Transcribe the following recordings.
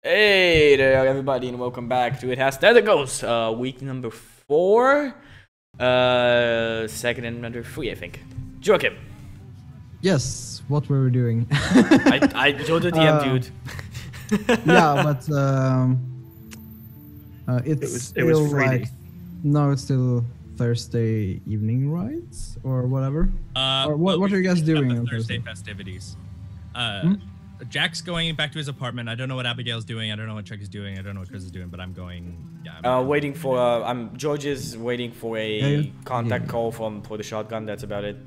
Hey there, everybody, and welcome back to It Has Tentacles, week number 4, second and number 3, I think. Joakim. Yes, what were we doing? You're the DM, dude. Yeah, but it's still Friday. No, it's still Thursday evening, right? Or whatever. Or what are you guys doing on Thursday Thursday? festivities? Jack's going back to his apartment. I don't know what Abigail's doing. I don't know what Chuck is doing. I don't know what Chriz is doing. But I'm going. Yeah. Waiting for. George is waiting for a contact call for the shotgun. That's about it.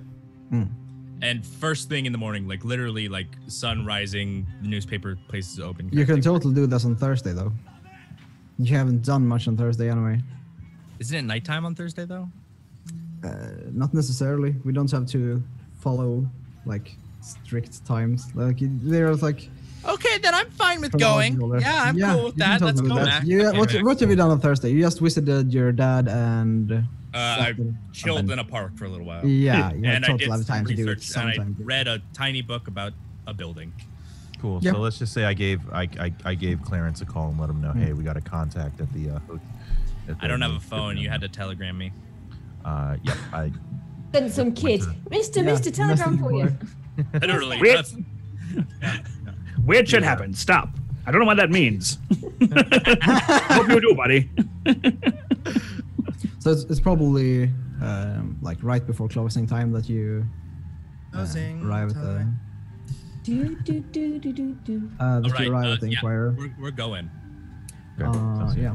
And first thing in the morning, like literally, like sun rising, the newspaper places open. You can totally do this on Thursday, though. You haven't done much on Thursday anyway. Isn't it nighttime on Thursday though? Not necessarily. We don't have to follow like strict times. Like there's like. Okay, then I'm fine with going. Yeah, I'm cool with that. Let's go, Max. What have you done on Thursday? You just visited your dad and. I chilled in a park for a little while. Yeah, you and had I did total some time to do it. research, and I read a tiny book about a building. Cool. Yep. So let's just say I gave Clarence a call and let him know, hey, we got a contact at the. I don't have a phone. You had to telegram me. Yep. Send some kid. Mr. Telegram for you. Literally. Weird, weird shit happened. Stop. I don't know what that means. Hope you do, buddy. So it's probably like right before closing time that you arrive at the. You arrive at the Inquirer. We're going. Yeah.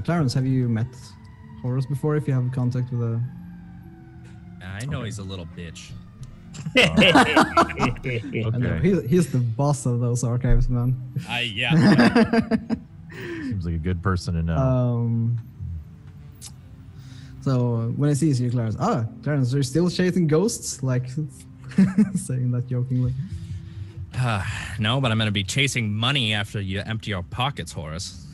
Clarence, have you met Horace before? If you have contact with a. I know he's a little bitch. Okay. He's the boss of those archives, man. Yeah. Seems like a good person to know. So when I see you, Clarence, Clarence, you're still chasing ghosts, like saying that jokingly. No, but I'm gonna be chasing money after you empty your pockets, Horace.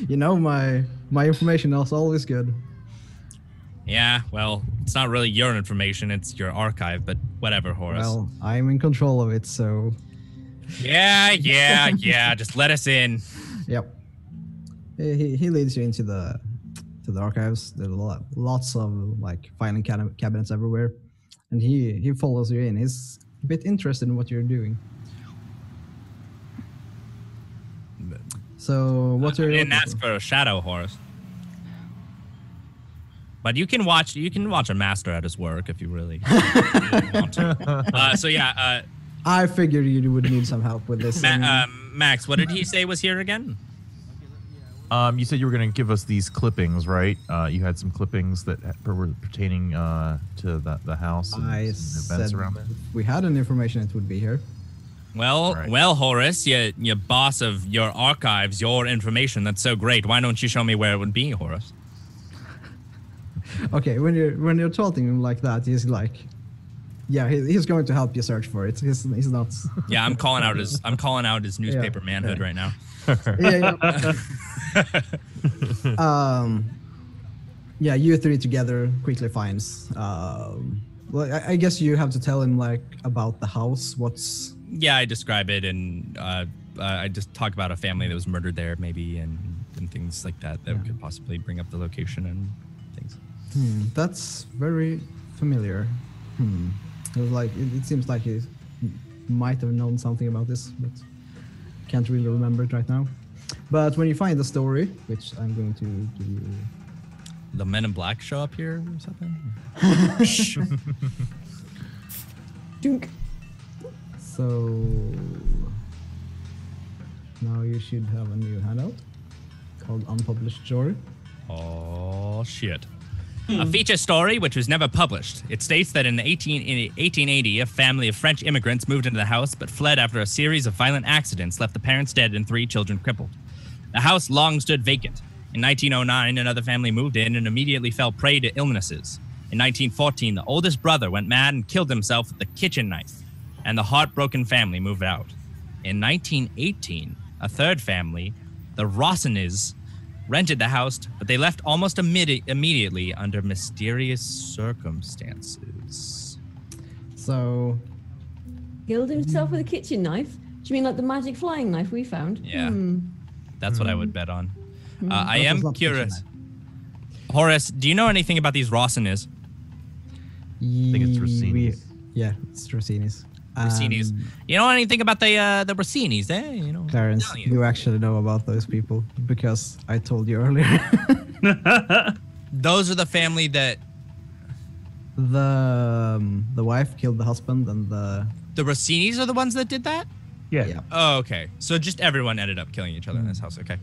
You know, my information is always good. Yeah, well, it's not really your information, it's your archive, but whatever, Horace. Well, I'm in control of it, so. Yeah, just let us in. Yep. He leads you into the archives. There are lots of like filing cabinets everywhere, and he follows you in. He's a bit interested in what you're doing. So what are you? And that's for a shadow, Horace. But you can watch a master at his work if you really want to. I figured you would need some help with this. Max, what did he say was here again? You said you were going to give us these clippings, right? You had some clippings that were pertaining to the house and I events said around there. if we had any information, it would be here. Well, Right. well, Horace, you boss of your archives, your information. That's so great. Why don't you show me where it would be, Horace? Okay, when you're taunting him like that, he's like, yeah, he's going to help you search for it. He's not. Yeah, I'm calling out his newspaper manhood right now. Yeah, you three together quickly finds. Well, I guess you have to tell him like about the house. Yeah, I describe it, and I just talk about a family that was murdered there, maybe, and things like that could possibly bring up the location and things. That's very familiar. It was like it seems like he might have known something about this, but can't really remember it right now. But when you find the story, which I'm going to give you. The Men in Black show up here or something? Dunk. So now you should have a new handout called Unpublished Story. Oh, shit. A feature story which was never published. It states that in 1880, a family of French immigrants moved into the house but fled after a series of violent accidents left the parents dead and 3 children crippled. The house long stood vacant. In 1909, another family moved in and immediately fell prey to illnesses. In 1914, the oldest brother went mad and killed himself with a kitchen knife, and the heartbroken family moved out. In 1918, a third family, the Rossines, rented the house, but they left almost immediately under mysterious circumstances. So Killed himself with a kitchen knife. you mean like the magic flying knife we found? Yeah. That's what I would bet on. I That am was not curious. fiction, Horace, do you know anything about these Rossinis? I think it's Rossini's. Yeah, it's Rossini's. Rossinis. You know anything about the Rossinis? You know, Clarence, Italian. you actually know about those people because I told you earlier. Those are the family that the wife killed the husband and the Rossinis are the ones that did that. Yeah. Oh, okay. So just everyone ended up killing each other in this house. Okay.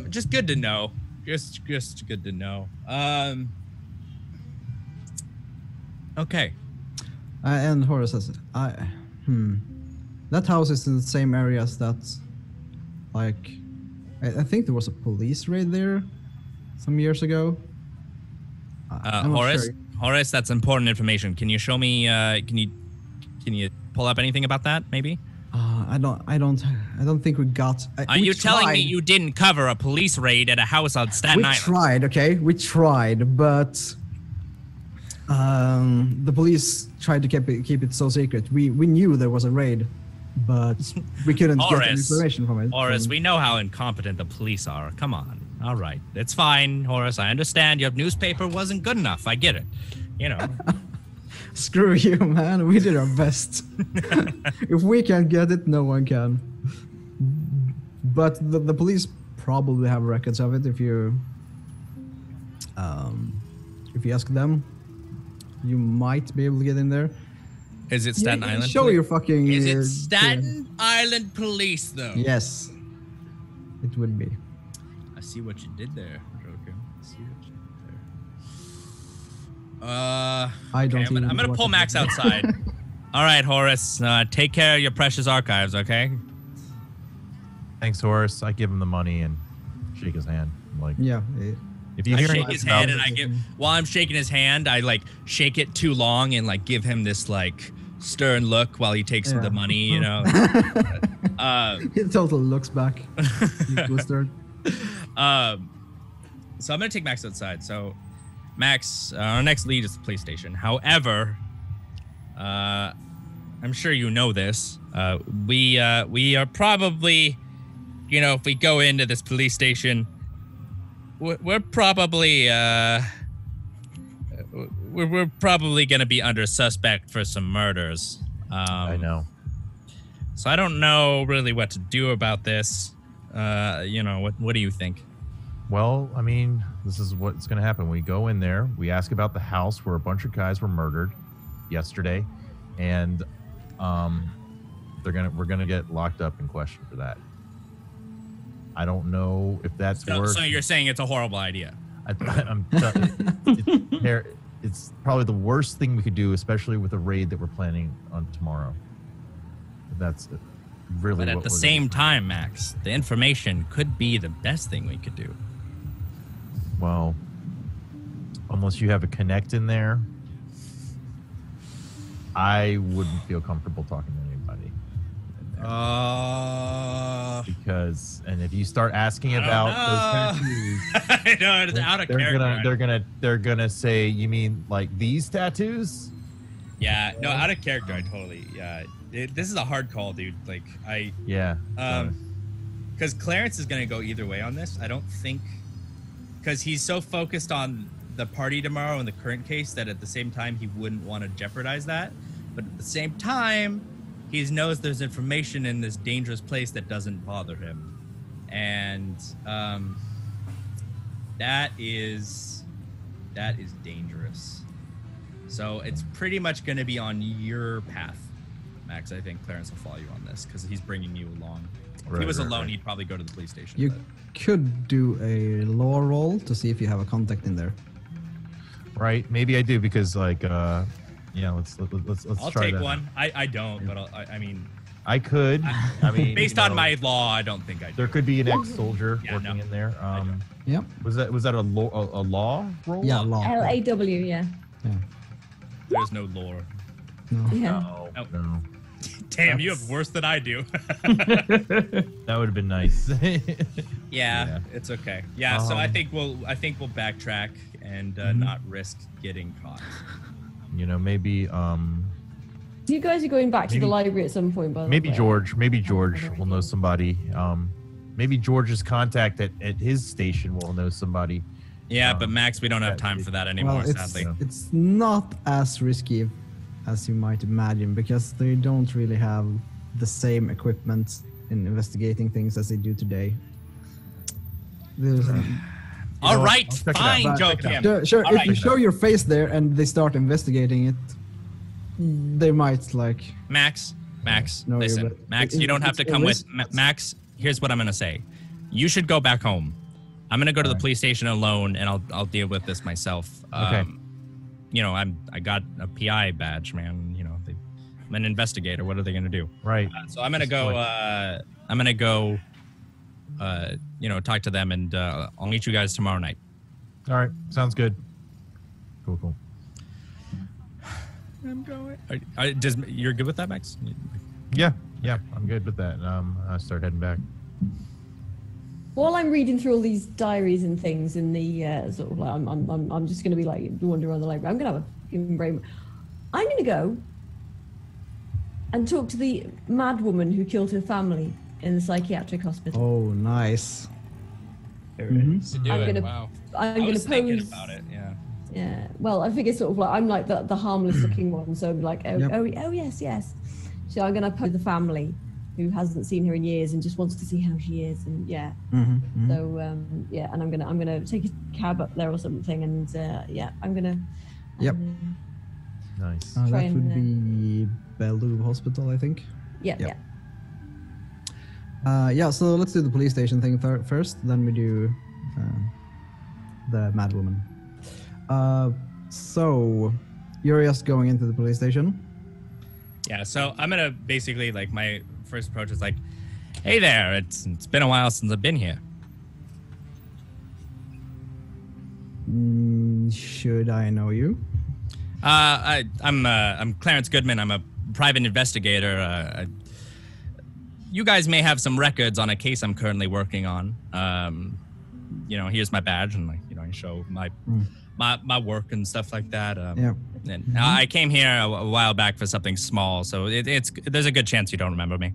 Just good to know. Just good to know. Okay. And Horace says, that house is in the same area as that. Like, I think there was a police raid there some years ago. I'm not Horace, sure. Horace, that's important information. Can you show me? Can you pull up anything about that? Maybe. I don't think we got. Are you telling me you didn't cover a police raid at a house on Staten We Island? tried, okay? We tried, but the police tried to keep it so secret. We knew there was a raid, but we couldn't get any information from it. Horace, we know how incompetent the police are. Come on. All right. It's fine, Horace. I understand your newspaper wasn't good enough. I get it. You know. Screw you, man. We did our best. If we can't get it, no one can. But the police probably have records of it. If you ask them, you might be able to get in there. Is it Staten Island? Show your fucking. Is it Staten Island Police, though? Yes, it would be. I see what you did there, Joakim. I see what you did there. I don't. Okay, I'm gonna pull Max outside. All right, Horace. Take care of your precious archives, okay? Thanks, Horace. I give him the money and shake his hand. I'm like, Yeah. if you I hear shake anything his about hand and this- I give. While I'm shaking his hand, I like shake it too long and like give him this like stern look while he takes the money. You know. He totally looks back. He's blistered. So I'm gonna take Max outside. So, Max, our next lead is the police station. However, I'm sure you know this. We are probably, you know, if we go into this police station, we're probably we're probably gonna be under suspect for some murders. I know. So I don't know really what to do about this. You know, what do you think? Well, I mean, this is what's going to happen. We go in there, we ask about the house where a bunch of guys were murdered yesterday, and we're gonna get locked up and questioned for that. I don't know if that's worth. So you're saying it's a horrible idea? It's probably the worst thing we could do, especially with a raid that we're planning on tomorrow. That's really. But at the same time, Max, the information could be the best thing we could do. Well, unless you have a connect in there, I wouldn't feel comfortable talking to anybody. Because, and if you start asking about those tattoos, I know it's out of character. they're gonna say, you mean like these tattoos? Yeah, no, out of character. I totally. This is a hard call, dude. Like because Clarence is gonna go either way on this. I don't think, because he's so focused on the party tomorrow and the current case that at the same time he wouldn't want to jeopardize that. But at the same time, he knows there's information in this dangerous place that doesn't bother him, and that is dangerous. So it's pretty much going to be on your path, Max. I think Clarence will follow you on this because he's bringing you along. If he was alone, he'd probably go to the police station. You could do a law roll to see if you have a contact in there. Right? Maybe I do because like yeah, let's I'll try take that. one. I don't, but I mean, I could. I mean, based on my law, I don't think I do. there could be an ex-soldier working in there. Yep. Was that a law roll? Yeah, law. LAW, yeah. There's no lore. Yeah. No. Damn, you have worse than I do. That would have been nice. Yeah, it's okay. Yeah, so I think we'll backtrack and not risk getting caught. You know, maybe You guys are going back to the library at some point, by the way. Maybe George will know somebody. Maybe George's contact at his station will know somebody. Yeah, but Max, we don't have time for that anymore, sadly. It's not as risky as you might imagine because they don't really have the same equipment in investigating things as they do today. All right, fine, Joakim. Sure, if you show your face there and they start investigating it, they might Max, no, listen. Max, you don't have to come with... Max, here's what I'm going to say. You should go back home. I'm going to go to the police station alone, and I'll deal with this myself. Okay. I got a PI badge, man. I'm an investigator. What are they going to do? Right. So I'm going to go... talk to them, and I'll meet you guys tomorrow night. All right. Sounds good. Cool. I'm going. You're good with that, Max? Yeah, I'm good with that. I start heading back. While I'm reading through all these diaries and things in the sort of I'm just going to be wandering around the library. I'm going to have a fucking brain. I'm going to go and talk to the mad woman who killed her family in the psychiatric hospital. Oh, nice. There it is. I'm going to pose. Thinking about it. Yeah. Well, I figure sort of I'm like the harmless looking one, so I'm like, oh yes. So I'm going to pose the family who hasn't seen her in years and just wants to see how she is, and So and I'm gonna take a cab up there or something, and I'm gonna. Nice. That would be Bellevue Hospital, I think. Yeah. So let's do the police station thing first, then we do the mad woman. So you're just going into the police station? Yeah, so I'm gonna basically my first approach is hey there, it's been a while since I've been here. Should I know you? I'm Clarence Goodman. I'm a private investigator. You guys may have some records on a case I'm currently working on. Here's my badge, and I show my work and stuff like that. And I came here a while back for something small, so there's a good chance you don't remember me.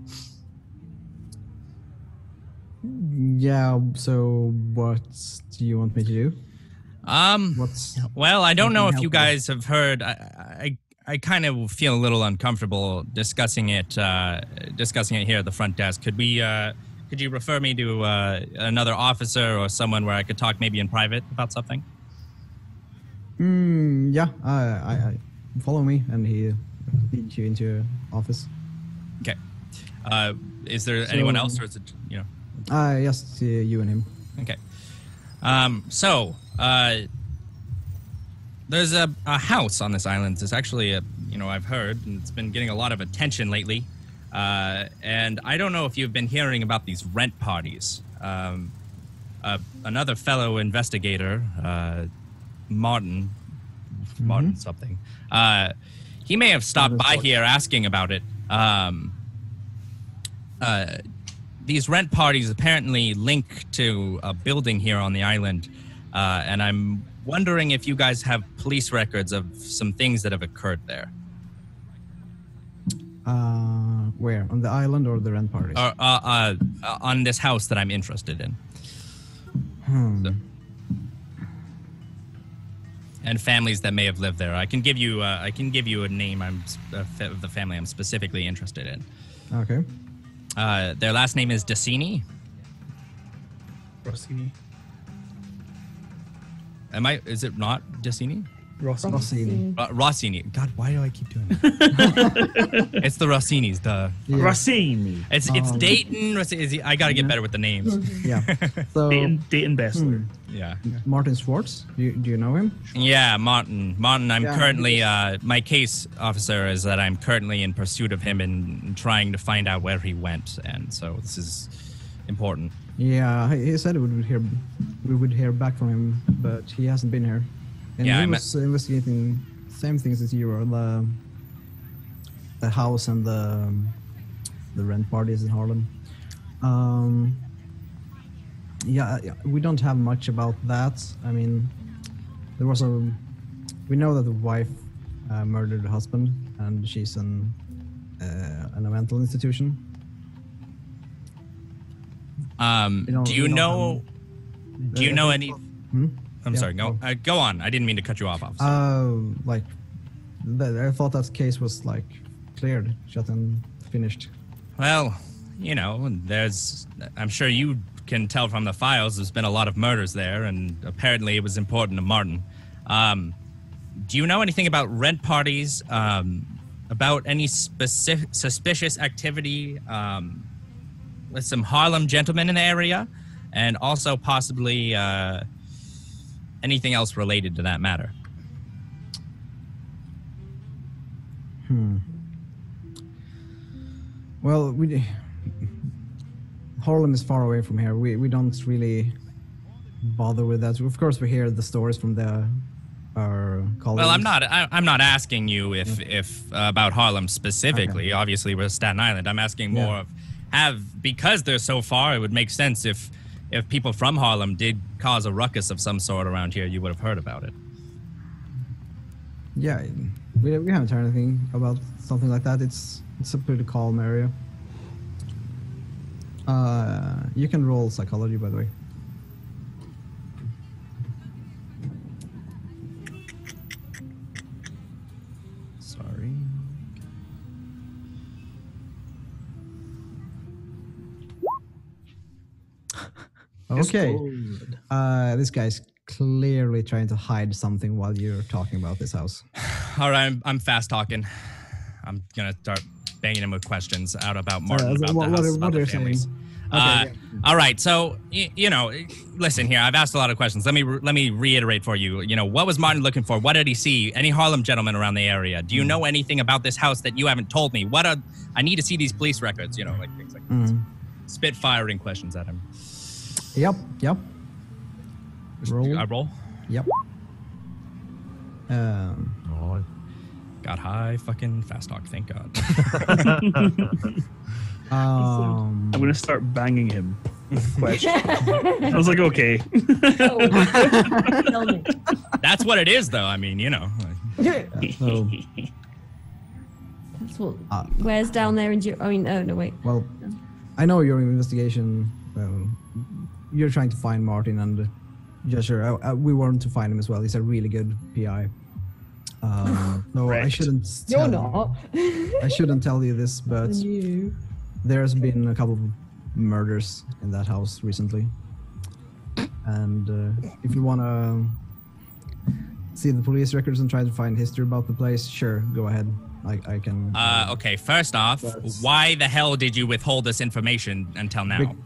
Yeah. So what do you want me to do? Well, I don't know if you guys have heard. I kind of feel a little uncomfortable discussing it here at the front desk. Could you refer me to another officer or someone where I could talk maybe in private about something? Yeah. I follow me, and he leads you into your office. Okay. Is there anyone else, or is it Yes, you and him. Okay. There's a house on this island. It's actually I've heard, and it's been getting a lot of attention lately. And I don't know if you've been hearing about these rent parties. Another fellow investigator, Martin something. He may have stopped by here asking about it. These rent parties apparently link to a building here on the island, and I'm wondering if you guys have police records of some things that have occurred there. Where? On the island or the rent parties? On this house that I'm interested in. And families that may have lived there. I can give you a name of the family I'm specifically interested in. Okay. Their last name is Decini. Rossini. Is it not Decini? Rossini. Rossini. God, why do I keep doing that? It's the Rossinis, duh. Yeah. Rossini. It's Dayton. I gotta get better with the names. Yeah. So Dayton Bessler. Yeah. Martin Schwartz. Do you know him? Yeah, Martin. I'm currently my case officer is that I'm currently in pursuit of him and trying to find out where he went, and so this is important. Yeah, he said we would hear back from him, but he hasn't been here. And he was investigating same things as you were, the house and the rent parties in Harlem. We don't have much about that. I mean, we know that the wife murdered husband, and she's in a mental institution. Do you know any? I'm sorry. Go on. I didn't mean to cut you off, officer. I thought that case was like cleared, shut and finished. Well, I'm sure you can tell from the files. There's been a lot of murders there, and apparently it was important to Martin. Do you know anything about rent parties? About any suspicious activity with some Harlem gentlemen in the area, and also possibly anything else related to that matter? Well, Harlem is far away from here. We don't really bother with that. Of course, we hear the stories from our colleagues. Well, I'm not asking you if about Harlem specifically. Okay. Obviously, we're Staten Island. I'm asking more because they're so far. It would make sense if people from Harlem did cause a ruckus of some sort around here, you would have heard about it. Yeah, we haven't heard anything about something like that. It's a pretty calm area. You can roll psychology, by the way. Sorry. Okay. This guy's clearly trying to hide something while you're talking about this house. All right, I'm fast talking. I'm gonna start banging him with questions out about Martin, about the house, about the families. Okay, all right, so listen here. I've asked a lot of questions. Let me reiterate for you. What was Martin looking for? What did he see? Any Harlem gentlemen around the area? Do you know anything about this house that you haven't told me? I need to see these police records. Like things like this. Spit firing questions at him. Yep. Roll. I roll. Yep. Got high fucking fast talk. Thank God. I'm gonna start banging him with questions. I was like, okay. That's what it is, though. I mean, That's what. Where's down there in? No, wait. Well, I know your investigation. You're trying to find Martin, and we wanted to find him as well. He's a really good PI. No, I shouldn't. You're not. I shouldn't tell you this, but there's been a couple of murders in that house recently, and if you want to see the police records and try to find history about the place, sure, go ahead. I can. Okay. First off, why the hell did you withhold this information until now?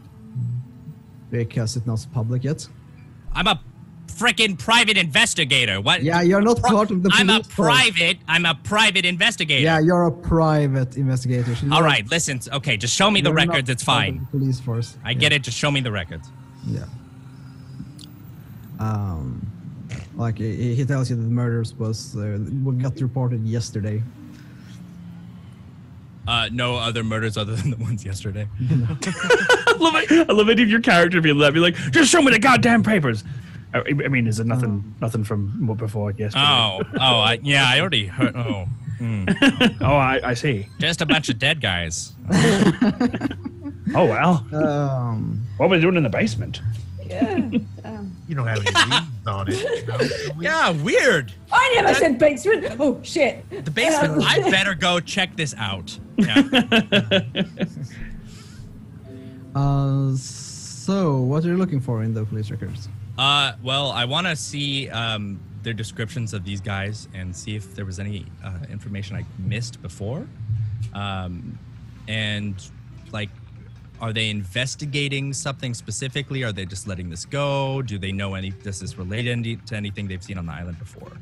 Because it's not public yet. I'm a freaking private investigator. What? Yeah, you're not part of the police. I'm a private investigator. Yeah, you're a private investigator. All right, listen. Okay, just show me the records. It's fine. The police force. I get it. Just show me the records. Yeah. Like he tells you that the murders got reported yesterday. No other murders other than the ones yesterday. I love it if your character be like, just show me the goddamn papers. I mean, is it nothing from before yesterday? I already heard. I see. Just a bunch of dead guys. Oh well. What were they doing in the basement? Yeah. You don't have any leads on it. Yeah, weird. I never said basement. Oh shit. The basement. I better go check this out. Yeah. So what are you looking for in the police records? Well, I want to see their descriptions of these guys and see if there was any information I missed before. And like, are they investigating something specifically? Are they just letting this go? Do they know this is related to anything they've seen on the island before?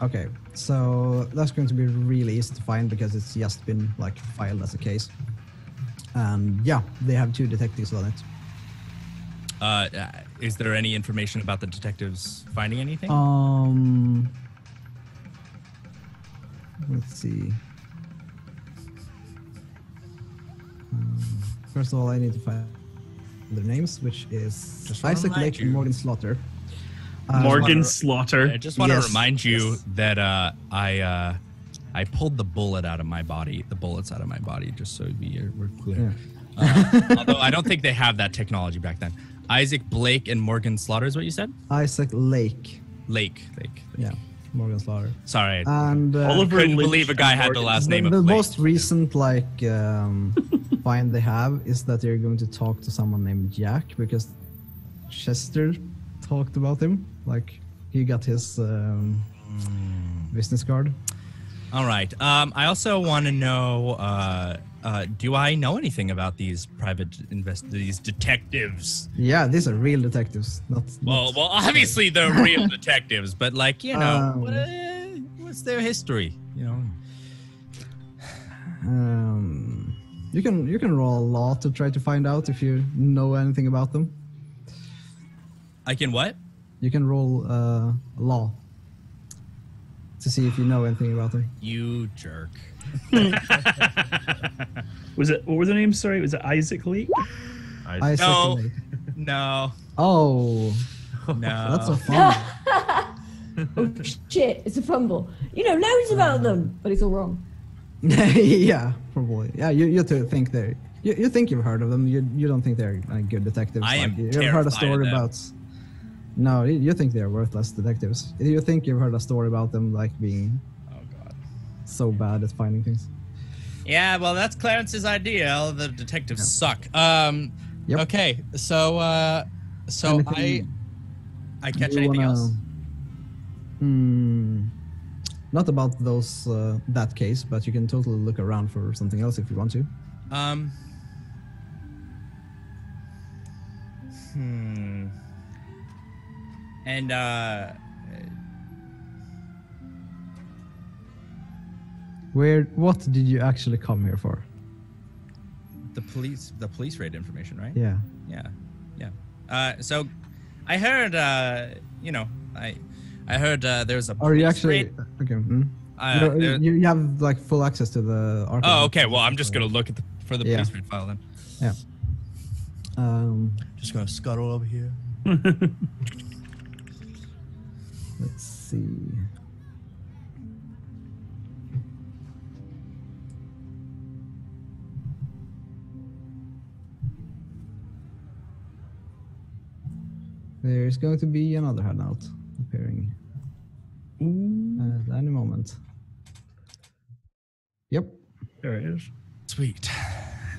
Okay, so that's going to be really easy to find because it's just been like filed as a case. And yeah, they have 2 detectives on it. Is there any information about the detectives finding anything? Let's see. First of all, I need to find their names, which is Isaac Lake and Morgan Slaughter. Morgan Slaughter. I just want to remind you that I I pulled the bullets out of my body, just so we're clear. Yeah. Although I don't think they have that technology back then. Isaac Blake and Morgan Slaughter is what you said? Isaac Lake. Lake. Yeah, Morgan Slaughter. Sorry. And Oliver couldn't Lynch believe a guy had the last name of the Blake. most recent find they have is that they're going to talk to someone named Jack because Chester talked about him. Like he got his business card. All right. I also want to know, do I know anything about these these detectives? Yeah, these are real detectives. Well, obviously they're real detectives, but like, you know, what's their history? You know. You can roll a law to try to find out if you know anything about them. I can what? You can roll law to see if you know anything about them. You jerk. Was it? What were the names? Sorry, was it Isaac Lake? Isaac No. Lake. No. Oh, No. that's a fun. Oh shit! It's a fumble. You know loads about them, but it's all wrong. Yeah, probably. Yeah, you two think they're. You think you've heard of them. You don't think they're good detectives. I am You've heard a terrified story of them. about. No, you think they're worthless detectives. You think you've heard a story about them like being Oh god. so bad at finding things. Yeah, well, that's Clarence's idea. All the detectives suck. Yep. Okay, so Anything I catch you anything wanna- else? Not about those that case, but you can totally look around for something else if you want to. And What did you actually come here for? the police raid information, right? Yeah. Yeah. So I heard you know, I heard there's a Are you police actually raid. okay? There- You have like full access to the archive. Oh, okay. Well, I'm just gonna look at for the Yeah. police raid file then. Yeah. Just gonna scuttle over here. Let's see. There's going to be another handout appearing at any moment. Yep. There it is. Sweet.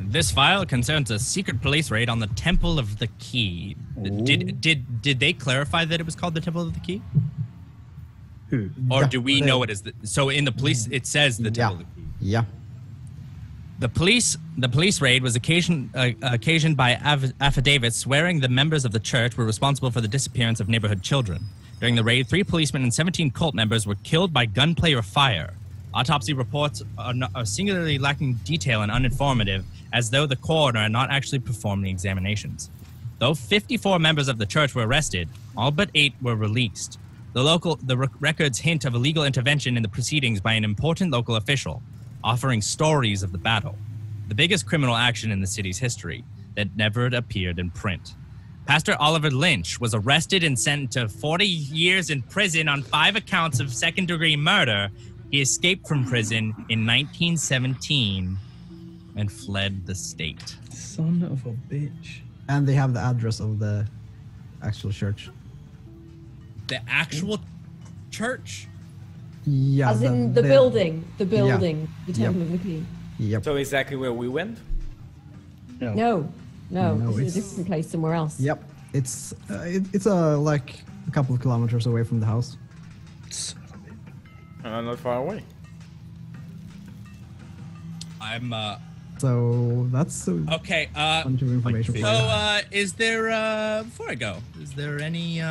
This file concerns a secret police raid on the Temple of the Key. Did they clarify that it was called the Temple of the Key? Who? Or Yeah, do we they- know it is so in the police it says the Temple of the Key. Yeah. The police raid was occasioned by affidavits swearing the members of the church were responsible for the disappearance of neighborhood children. During the raid, 3 policemen and 17 cult members were killed by gunplay or fire. Autopsy reports are singularly lacking detail and uninformative, as though the coroner had not actually performed the examinations. Though 54 members of the church were arrested, all but 8 were released. The records hint of illegal intervention in the proceedings by an important local official, offering stories of the battle, the biggest criminal action in the city's history that never appeared in print. Pastor Oliver Lynch was arrested and sentenced to 40 years in prison on 5 accounts of second-degree murder. He escaped from prison in 1917 and fled the state. Son of a bitch. And they have the address of the actual church. The actual church? Yeah. As in the building, the Yep. Temple of the Key. Yep. So exactly where we went? No, No, it's a it's- different place somewhere else. Yep. It's like a couple of kilometers away from the house. Not far away. I'm So that's a okay. bunch of information for you. So, is there before I go, is there any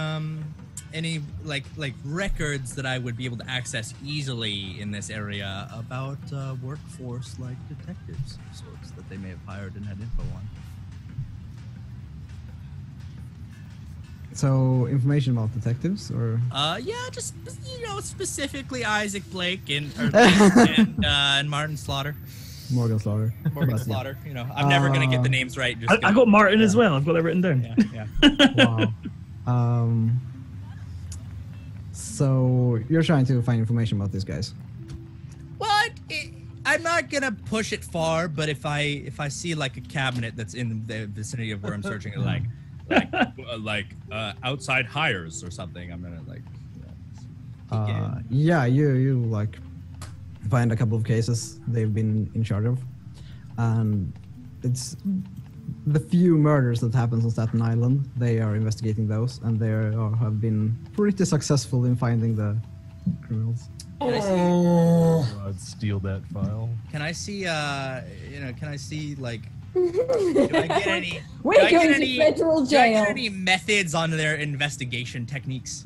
like records that I would be able to access easily in this area about workforce like detectives of sorts that they may have hired and had info on? So information about detectives, or Yeah, just specifically Isaac Blake and Martin Slaughter. Morgan Slaughter. Morgan But, yeah. Slaughter. I'm never gonna get the names right. Just I got Martin as well. I've got that written down. yeah. Wow. So you're trying to find information about these guys. Well, I'm not gonna push it far, but if I see like a cabinet that's in the vicinity of where I'm searching, outside hires or something, I'm gonna like. Yeah, you like find a couple of cases they've been in charge of, and it's the few murders that happens on Staten Island. They are investigating those, and they have been pretty successful in finding the criminals. I'd steal that file. Can I see? Can I see like? Do I get any? We're going to federal Do I jail. get any methods on their investigation techniques?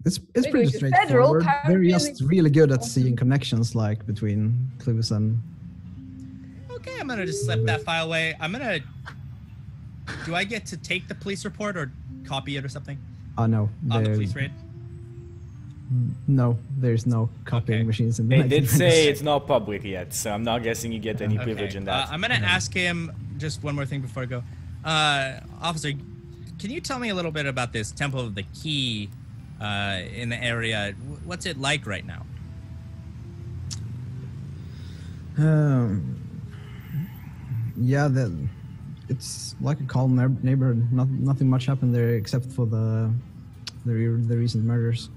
It's Maybe pretty it's federal, straightforward. They're just really good at seeing connections like between clues and. Okay, I'm gonna just slip that file away. Do I get to take the police report or copy it or something? No. On the police raid? No, there's no copying machines in the They did 1900s. say it's not public yet, so I'm not guessing you get any privilege in that. I'm gonna ask him just one more thing before I go. Officer, can you tell me a little bit about this Temple of the Key in the area? What's it like right now? Yeah, it's like a calm neighborhood. Nothing much happened there except for the recent murders.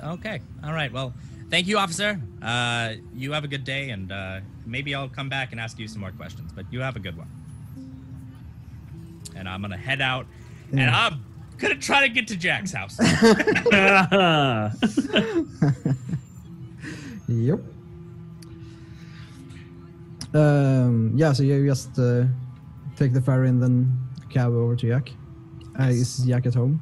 Okay, all right. Well, thank you, officer. You have a good day, and maybe I'll come back and ask you some more questions. But you have a good one. And I'm gonna head out, and I'm gonna try to get to Jack's house. Yep. Yeah, so you just take the ferry and then cab over to Jack. Is Jack at home?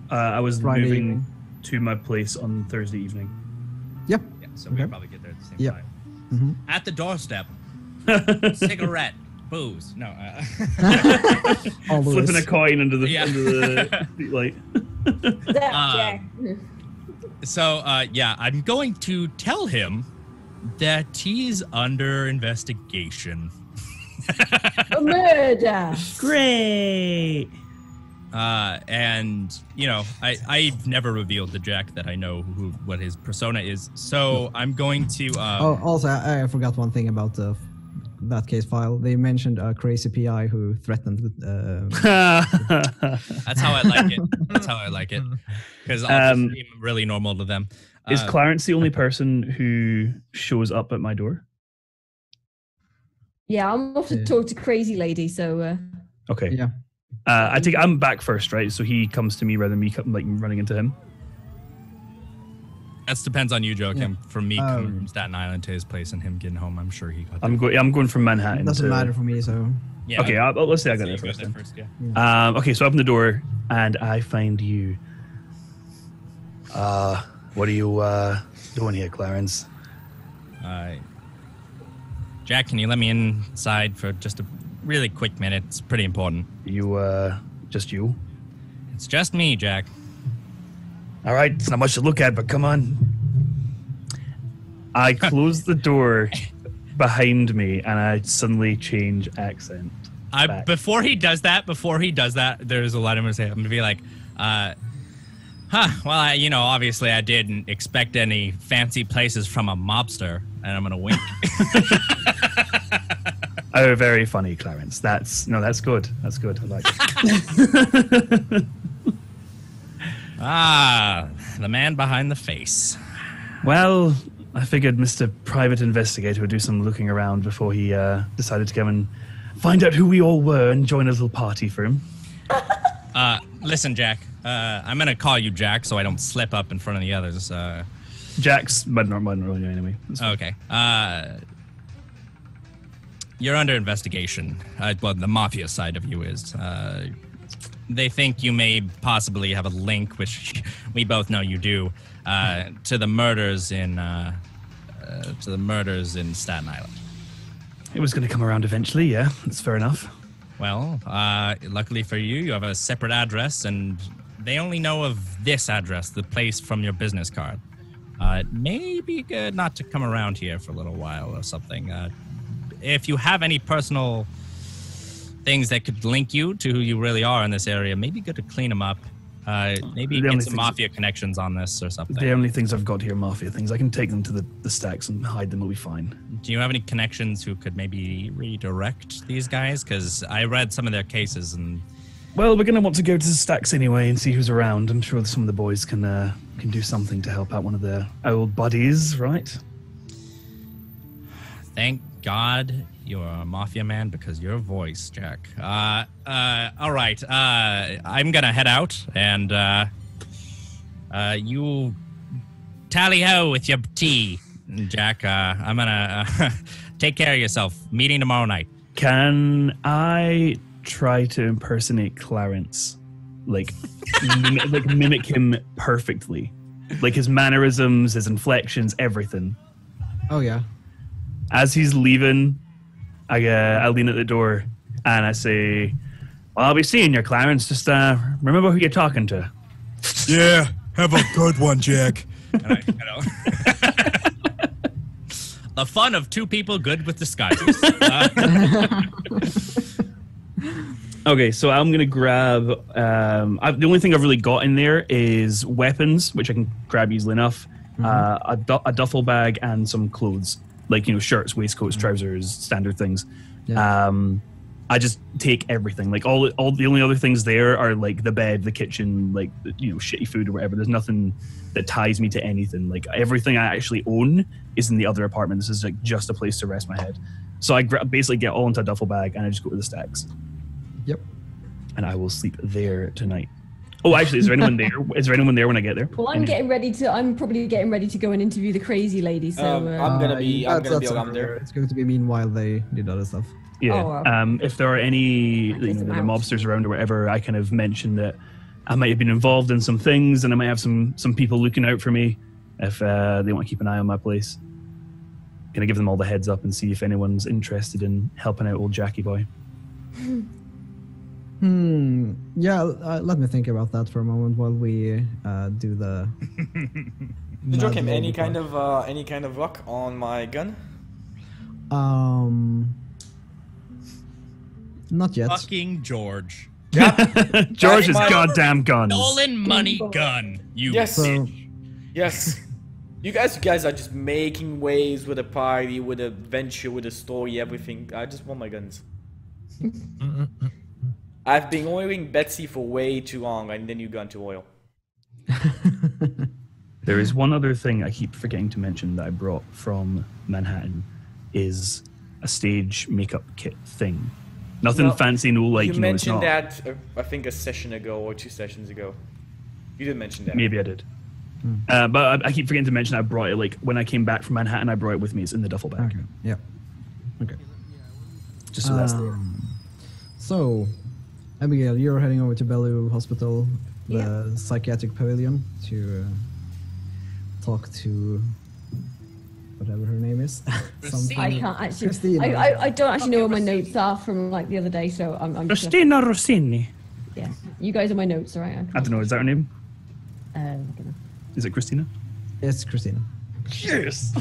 I was Friday moving evening. to my place on Thursday evening. Yep. Yeah, so we'll probably get there at the same Yep. time. Mm-hmm. At the doorstep, cigarette, booze. No. All the Flipping a ways. coin under the Yeah. light. Jack. So, I'm going to tell him that he's under investigation. A murder. Great. And I've never revealed to Jack that I know what his persona is. So I'm going to. Also, I forgot one thing about that case file. They mentioned a crazy PI who threatened. That's how I like it. That's how I like it. Because I'll just seem really normal to them. Is Clarence the only person who shows up at my door? Yeah, I'm off to talk to Crazy Lady, so... Okay. Yeah. I think I'm back first, right? So he comes to me rather than me running into him. That depends on you, Joakim. Yeah. For me, coming from Staten Island to his place and him getting home, I'm sure he got there. I'm going from Manhattan. It doesn't matter for me, so... Yeah, Okay, let's say I got there first. Then. Yeah. Okay, so I open the door and I find you. What are you doing here, Clarence? Jack, can you let me inside for just a really quick minute? It's pretty important. Just you? It's just me, Jack. All right, it's not much to look at, but come on. I close the door behind me and I suddenly change accent. Before he does that, there's a lot I'm going to say. I'm going to be like, well, obviously I didn't expect any fancy places from a mobster, and I'm going to wink. Oh, very funny, Clarence. That's good. That's good. I like it. The man behind the face. Well, I figured Mr. Private Investigator would do some looking around before he decided to come and find out who we all were and join a little party for him. Listen, Jack. I'm going to call you Jack so I don't slip up in front of the others. Jack's but not really anyway. Okay. You're under investigation. Well, the mafia side of you is. They think you may possibly have a link, which we both know you do, to the murders in Staten Island. It was going to come around eventually. Yeah, that's fair enough. Well, luckily for you, you have a separate address, and they only know of this address, the place from your business card. It may be good not to come around here for a little while or something. If you have any personal things that could link you to who you really are in this area, maybe good to clean them up. Maybe The get only some things- mafia connections on this or something. The only things I've got here are mafia things. I can take them to the stacks and hide them. Will be fine. Do you have any connections who could maybe redirect these guys? Because I read some of their cases and... Well, we're going to want to go to the stacks anyway and see who's around. I'm sure some of the boys can do something to help out one of their old buddies, right? Thank God you're a mafia man because your voice, Jack. All right. I'm going to head out and you tally-ho with your tea, Jack. I'm going to take care of yourself. Meeting tomorrow night. Can I try to impersonate Clarence? Like mimic him perfectly. Like his mannerisms, his inflections, everything. Oh, yeah. As he's leaving, I lean at the door and I say, well, I'll be seeing you, Clarence. Just remember who you're talking to. Yeah, have a good one, Jack. And the fun of two people good with disguises. Okay, so I'm going to grab... the only thing I've really got in there is weapons, which I can grab easily enough, a duffel bag, and some clothes. Like, shirts, waistcoats, trousers, standard things. Yeah. I just take everything. Like, all the only other things there are, like, the bed, the kitchen, like, shitty food or whatever. There's nothing that ties me to anything. Like, everything I actually own is in the other apartment. This is, like, just a place to rest my head. So I basically get all into a duffel bag, and I just go to the stacks. Yep. And I will sleep there tonight. Oh, actually, is there anyone there? Is there anyone there when I get there? Well, I'm probably getting ready to go and interview the crazy lady. So I'm gonna be that's around there. It's going to be meanwhile they did other stuff. Yeah. Oh, if there are any the mobsters around or whatever, I kind of mentioned that I might have been involved in some things, and I might have some people looking out for me if they want to keep an eye on my place. Gonna give them all the heads up and see if anyone's interested in helping out old Jackie boy. Yeah, let me think about that for a moment while we do the... Did Joakim any kind of luck on my gun? Not yet. Fucking George. Yep. George's goddamn guns. Stolen money gun. Yes. Bitch. Yes. You guys are just making waves with a party, with a venture, with a story, everything. I just want my guns. I've been oiling Betsy for way too long, and then you got into oil. There is one other thing I keep forgetting to mention that I brought from Manhattan, is a stage makeup kit thing. Nothing fancy, no like. You mentioned that I think a session ago or 2 sessions ago. You did mention that. Maybe I did. But I keep forgetting to mention I brought it. Like when I came back from Manhattan, I brought it with me. It's in the duffel bag. Okay. Yeah. Okay. Just so that's there. So, Abigail, you're heading over to Bellevue Hospital, the psychiatric pavilion, to talk to whatever her name is. I can't actually. Christina. I don't actually know what my notes are from like the other day, so I'm just Christina Rossini. yeah. You guys are my notes, all right? I don't know. Is that her name? Gonna... Is it Christina? It's Christina. Yes.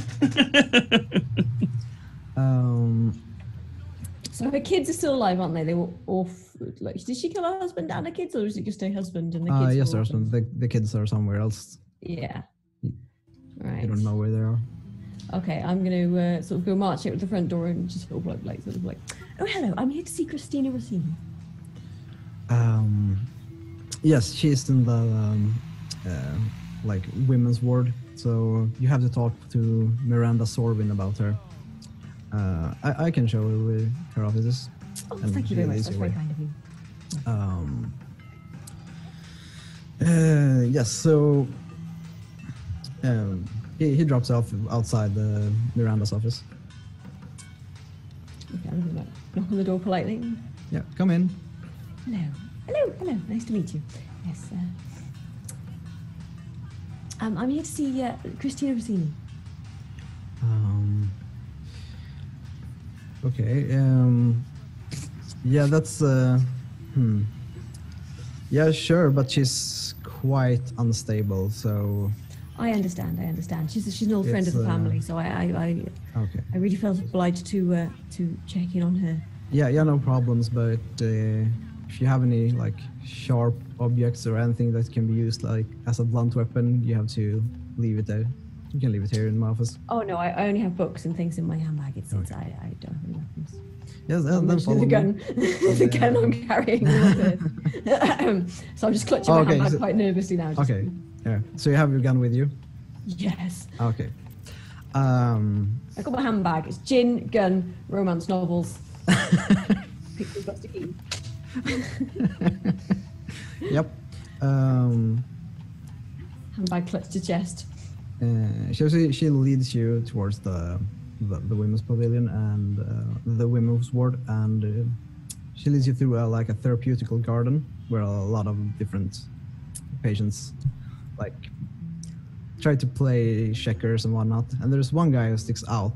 So her kids are still alive, aren't they? They were off. Like, did she kill her husband and her kids, or is it just her husband and the kids? Yes, her husband. The kids are somewhere else. Yeah. Right. I don't know where they are. Okay, I'm gonna sort of go march out the front door and just sort of like, oh hello, I'm here to see Christina Rossini. Yes, she's in the like women's ward. So you have to talk to Miranda Sorbin about her. I can show her where her office is. Oh, thank you very much. That's very kind of you. Yes, so he drops off outside the Miranda's office. Okay, I'm gonna knock on the door politely. Yeah, come in. Hello. Nice to meet you. Yes. I'm here to see Christina Rossini. Okay. Yeah, that's. Yeah, sure, but she's quite unstable, so. I understand. She's an old friend of the family, so I really felt obliged to check in on her. Yeah, no problems, but if you have any like sharp objects or anything that can be used like as a blunt weapon, you have to leave it there. You can leave it here in my office. Oh no, I only have books and things in my handbag. It's I don't have any weapons. Yes, then follow the me. gun. The gun I'm carrying. So I'm just clutching my handbag quite nervously now. Okay. Yeah. So you have your gun with you? Yes. Okay. I got my handbag. It's gin, gun, romance novels. Pictures, plastic key. Yep. Handbag clutched to chest. She leads you towards the women's pavilion and the women's ward, and she leads you through like a therapeutical garden where a lot of different patients like try to play checkers and whatnot. And there's one guy who sticks out.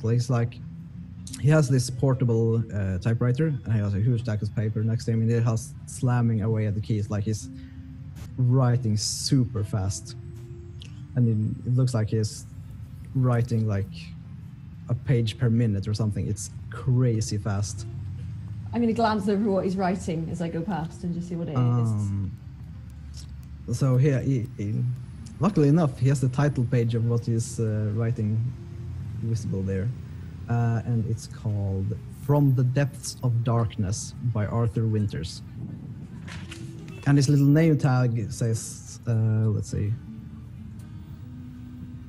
He has this portable typewriter, and he has a huge stack of paper next to him, and he has slamming away at the keys like he's writing super fast. And it looks like he's writing like a page per minute or something. It's crazy fast. I'm going to glance over what he's writing as I go past and just see what it is. So here, luckily enough, he has the title page of what he's writing visible there. And it's called From the Depths of Darkness by Arthur Winters. And his little name tag says, let's see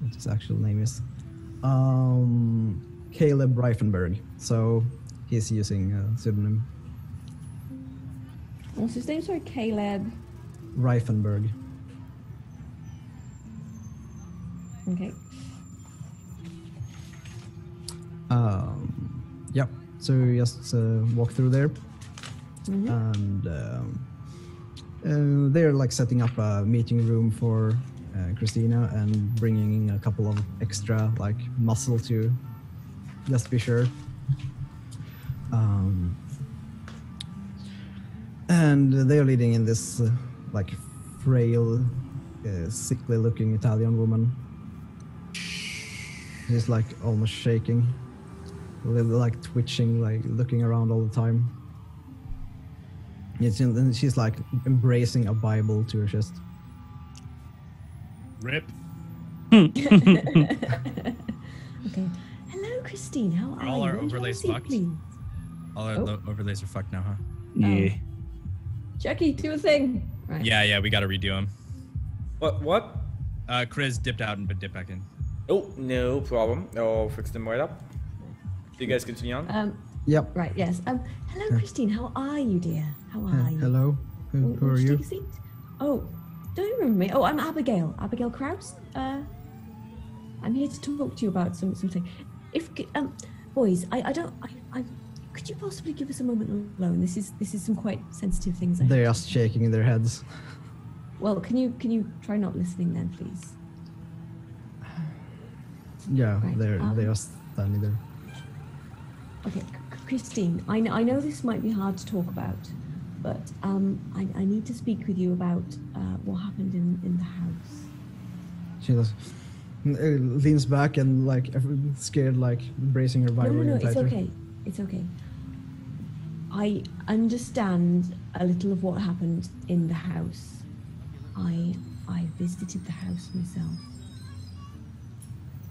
what his actual name is. Caleb Reifenberg. So he's using a pseudonym. What's his name? Sorry, Caleb Reifenberg. Okay. Yep. So you just walk through there, Mm-hmm. and they're like setting up a meeting room for Christina and bringing in a couple of extra like muscle to just be sure. And they're leading in this like frail, sickly-looking Italian woman. She's like almost shaking, like twitching, like looking around all the time. And she's like embracing a Bible to her chest. Rip. Okay. Hello, Christine. How are All you? our Won't you overlays have a seat, fucked? please? All our overlays are fucked now, huh? Yeah. Jackie, do a thing. Right. Yeah, we gotta redo them. What? Chriz dipped out and dipped back in. Oh, no problem. I'll fix them right up. You guys continue on. Yep. Right. Yes. Hello, Christine. How are you, dear? How are you? Hello. Who are Won't you? Take a seat? Oh, don't you remember me? Oh, I'm Abigail. Abigail Krause. I'm here to talk to you about something. If boys, I could you possibly give us a moment alone? This is some quite sensitive things. They're just shaking their heads. Well, can you try not listening then, please? Yeah, Right, they're just standing there. Okay, Christine, I know this might be hard to talk about, but I need to speak with you about what happened in the house. She just leans back and like scared, like bracing her Bible. No, even it's tighter. okay. It's okay. I understand a little of what happened in the house. I visited the house myself.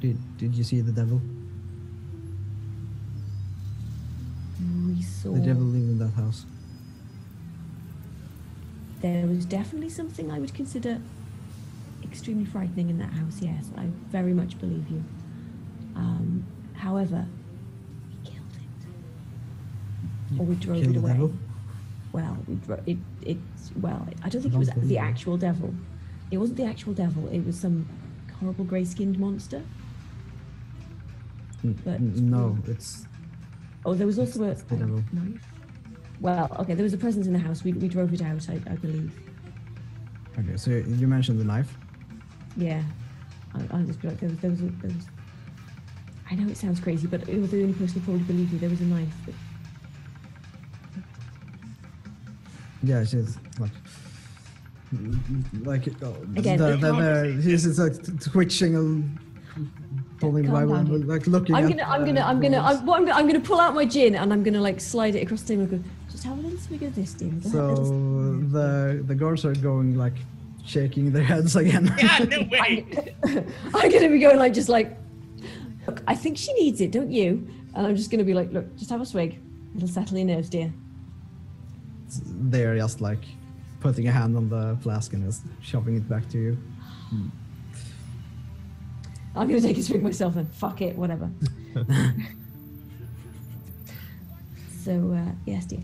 Did you see the devil? We saw The devil lived in that house. there was definitely something I would consider extremely frightening in that house. Yes, I very much believe you. However, we killed it, or we drove Killed it the away. devil? Well, we Well, I don't think it was the actual devil. It wasn't the actual devil. It was some horrible grey-skinned monster. But No, it's oh, there was also a the devil. knife. Well, okay, there was a presence in the house. We drove it out, I believe. okay. So you mentioned the knife. Yeah, I just feel like there was. I know it sounds crazy, but you're the only person who probably believed me. There was a knife. But Yeah, she's like Again, he's like twitching and pulling the Calm Bible down. and like looking. I'm gonna pull out my gin and I'm gonna like slide it across the table and go, just have a little swig of this, dear. So the guards are going like shaking their heads again. Yeah, no way. I'm gonna be going like just like, look, I think she needs it, don't you? And I'm just gonna be like, look, just have a swig. It'll settle your nerves, dear. They're just like putting a hand on the flask and just shoving it back to you. I'm gonna take a swig myself and fuck it, whatever. So yes, dear.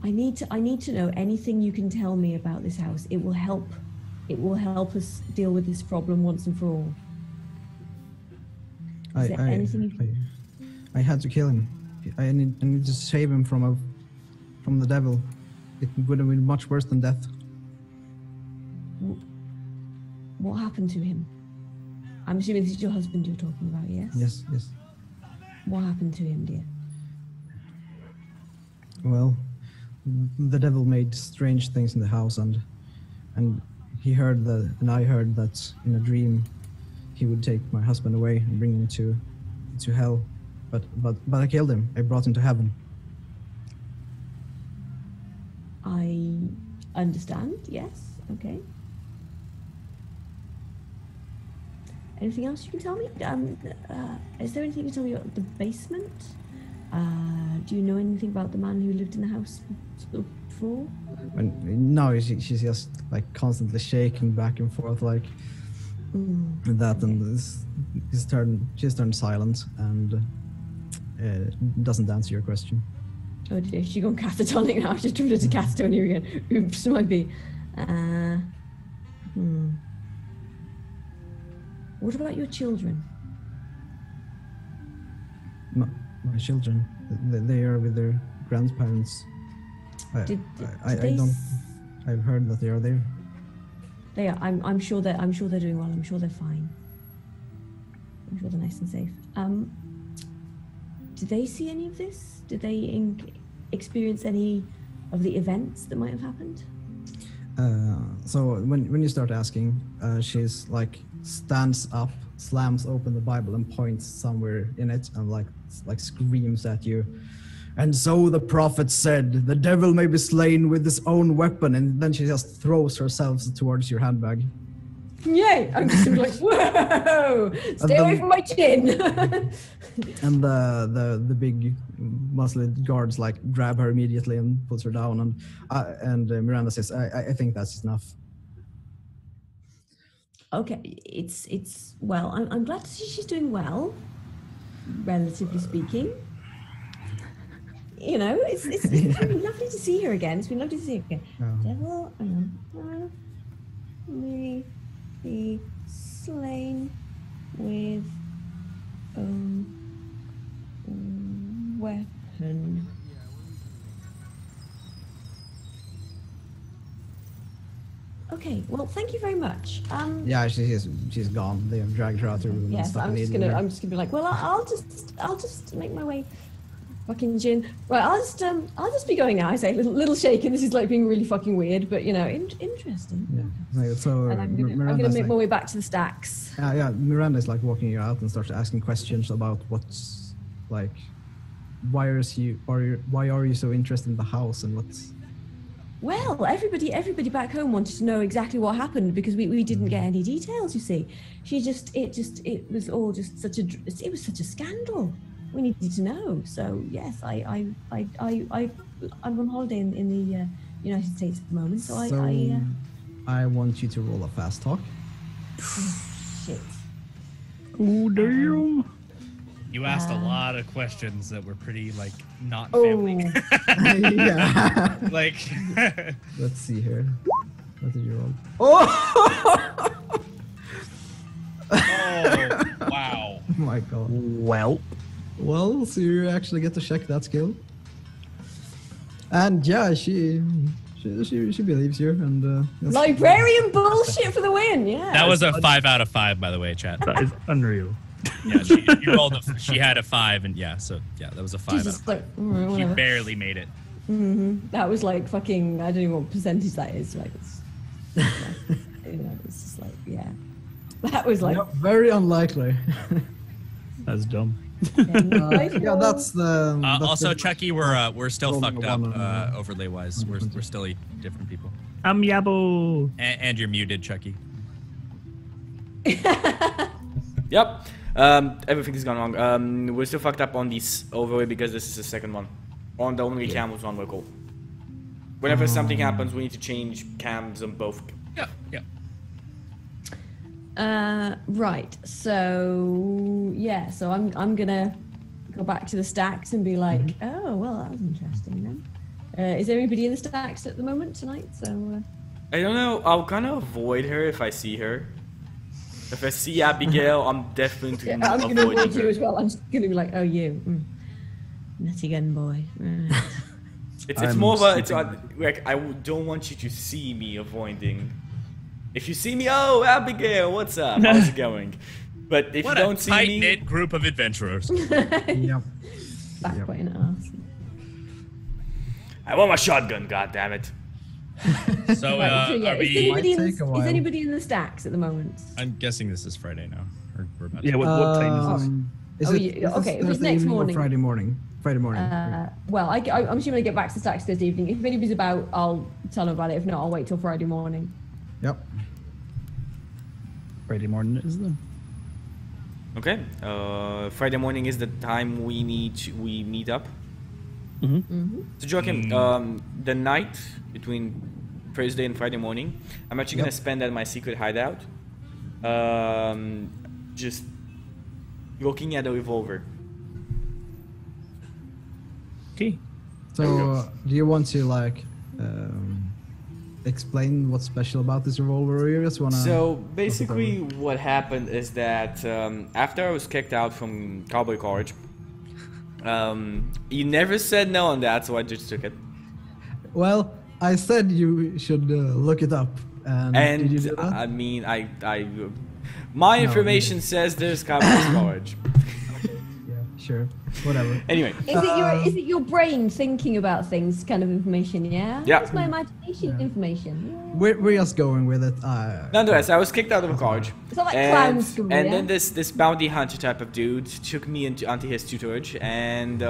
I need to know anything you can tell me about this house. It will help us deal with this problem once and for all. Is there anything you can... I had to kill him. I need to save him from the devil. It would have been much worse than death. What happened to him? I'm assuming this is your husband you're talking about, yes? Yes. What happened to him, dear? Well, the devil made strange things in the house, and he heard that, and I heard that in a dream he would take my husband away and bring him to hell. But I killed him. I brought him to heaven. I understand. Yes. Okay. Anything else you can tell me? Is there anything you can tell me about the basement? Do you know anything about the man who lived in the house before? No, she's just like constantly shaking back and forth like that, and she's turned silent and doesn't answer your question. Oh dear, she's gone catatonic now. She's turned into catatonia again. Oops, might be. What about your children? My children, they are with their grandparents. I've heard that they are there. They are. I'm sure they're doing well. I'm sure they're fine. I'm sure they're nice and safe. Did they see any of this? Did they experience any of the events that might have happened? So when you start asking, she's like stands up, slams open the Bible and points somewhere in it and like screams at you. And so the prophet said, the devil may be slain with his own weapon. And then she just throws herself towards your handbag. Yay! I'm just like, whoa! Stay away from my chin! And the big muscled guards like grab her immediately and puts her down. And Miranda says, I think that's enough. Okay, it's well. I'm glad to see she's doing well, relatively speaking. You know, it's been lovely to see her again. It's been lovely to see her again. Devil may be slain with weapon. Okay, well, thank you very much. Yeah, she's gone. They have dragged her out of the room. Yes, I'm just gonna be like, well, I'll just make my way. Fucking gin. Right, I'll just be going now. I say little shaken. This is like being really fucking weird, but you know, interesting. Yeah. So and I'm gonna make my way back to the stacks. Yeah. Miranda is like walking you out and starts asking questions about what's like, why are you so interested in the house and what's. Well, everybody back home wanted to know exactly what happened because we didn't get any details. You see, it was all just such a scandal. We needed to know. So yes, I'm on holiday in the United States at the moment. So I want you to roll a fast talk. Oh, shit. Oh damn. You asked a lot of questions that were pretty like not family. Yeah. Like Let's see here. What did you roll? Oh! oh wow. Oh my god. Well, so you actually get to check that skill. And yeah, she believes you. And librarian bullshit for the win. Yeah. That was a 5 out of 5, by the way, chat. That is unreal. Yeah, you rolled she had a 5, and that was a 5 out of 5. Like, she barely made it. Mm-hmm. That was like fucking. I don't even know what percentage that is. Like, it's just like, yeah. That was like very unlikely. That's dumb. Yeah, that's the. That's Also, the- Chucky, we're still Roll fucked a up one on, overlay wise. We're still different people. I'm Yabo. And you're muted, Chucky. Yep. Everything is gone wrong. We're still fucked up on this overlay because this is the second one. On the only cam was on local. Whenever something happens, we need to change cams on both. Yeah. Right. So yeah. So I'm gonna go back to the stacks and be like, oh well, that was interesting then. Is everybody in the stacks at the moment tonight? So. I don't know. I'll kind of avoid her if I see her. If I see Abigail, I'm definitely Yeah, I'm gonna avoiding avoid you her. as well. I'm just gonna be like, oh you, nutty gun boy. Right. It's I'm more of a, it's skipping. like don't want you to see me avoiding. If you see me, oh Abigail, what's up? How's it going? But if What you a don't see me, tight-knit group of adventurers. Yep. Backbiting ass. I want my shotgun. God damn it! So, Right, so yeah, are is we? anybody, Might take a while. is anybody in the stacks at the moment? I'm guessing this is Friday now. Or we're about Yeah, to. what time is this? Is Oh, it, you- is this okay, if it's Thursday next evening or morning. Friday morning? Friday morning. Well, I'm assuming I get back to the stacks Thursday evening. If anybody's about, I'll tell them about it. If not, I'll wait till Friday morning. Yep. Friday morning is then. Okay. Friday morning is the time we meet up. So Joakim, the night between Thursday and Friday morning, I'm actually gonna spend at my secret hideout. Just looking at a revolver. Okay. So, do you want to like explain what's special about this revolver, or you just wanna? So basically, what happened is that after I was kicked out from Cowboy College, you never said no on that, so I just took it. Well, I said you should look it up, and did you do that? I mean, my information says there's Cowboy College. Yeah, sure, whatever. Anyway, Is it your brain thinking about things kind of information? Yeah. Yeah. It's my imagination information. Yeah. We're just going with it. nonetheless, I was kicked out of college. It's not like clown school, and yeah? then this bounty hunter type of dude took me onto his tutorage, and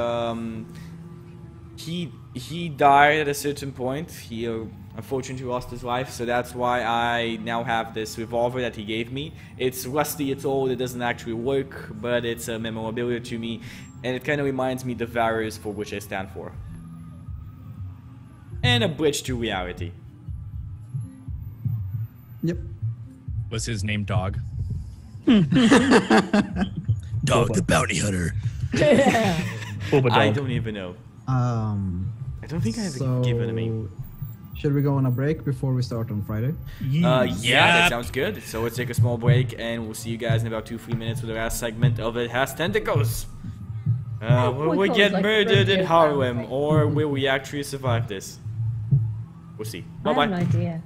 he died at a certain point. He unfortunately lost his life, so that's why I now have this revolver that he gave me. It's rusty, it's old, it doesn't actually work, but it's a memorabilia to me, and it kind of reminds me the values for which I stand for. And a bridge to reality. Yep. Was his name Dog? Dog the bounty hunter. Boba I dog. don't even know. I don't think I have so, given a name. Should we go on a break before we start on Friday? Yeah, Yeah. that sounds good. So let's take a small break, and we'll see you guys in about 2-3 minutes for the last segment of It Has Tentacles. Will we God, get like murdered in radio Harlem, sound or will we actually survive this? We'll see. I have an Bye-bye. idea.